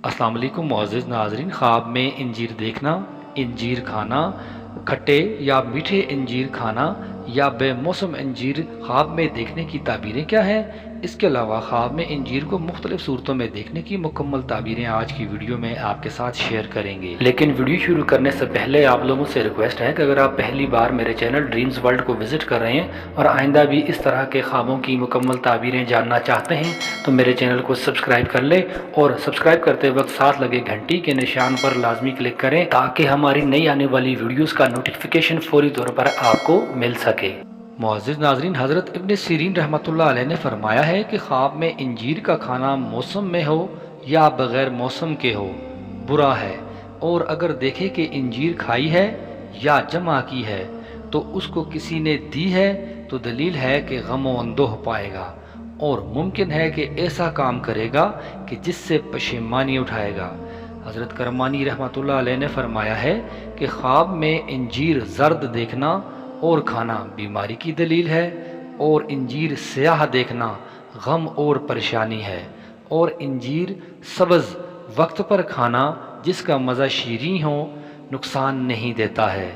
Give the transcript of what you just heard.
अस्सलाम वालेकुम मुअज़्ज़िज़ नाज़रीन। ख्वाब में इंजीर देखना, इंजीर खाना, खट्टे या मीठे इंजीर खाना या बेमौसम इंजीर ख्वाब में देखने की ताबीरें क्या हैं? इसके अलावा ख्वाब में इंजीर को मुख्तलिफ सूरतों में देखने की मुकम्मल ताबीरें आज की वीडियो में आपके साथ शेयर करेंगे। लेकिन वीडियो शुरू करने से पहले आप लोगों से रिक्वेस्ट है कि अगर आप पहली बार मेरे चैनल ड्रीम्स वर्ल्ड को विज़िट कर रहे हैं और आइंदा भी इस तरह के ख्वाबों की मुकम्मल ताबीरें जानना चाहते हैं तो मेरे चैनल को सब्सक्राइब कर ले और सब्सक्राइब करते वक्त साथ लगे घंटी के निशान पर लाजमी क्लिक करें ताकि हमारी नई आने वाली वीडियोस का नोटिफिकेशन फौरी तौर पर आपको मिल सके। मुअज़्ज़िज़ नाज़रीन, हज़रत इब्न सीरीन रहमतुल्लाह अलैह ने फरमाया है कि ख्वाब में इंजीर का खाना मौसम में हो या बग़ैर मौसम के हो बुरा है, और अगर देखे कि इंजीर खाई है या जमा की है तो उसको किसी ने दी है तो दलील है कि गम व अंदोह पाएगा और मुमकिन है कि ऐसा काम करेगा कि जिससे पशेमानी उठाएगा। हज़रत करमानी रहमतुल्लाह अलैह ने फरमाया है कि ख्वाब में इंजीर जर्द देखना और खाना बीमारी की दलील है, और इंजीर स्याह देखना गम और परेशानी है, और इंजीर सब्ज़ वक्त पर खाना जिसका मज़ा शीरीं हो नुकसान नहीं देता है।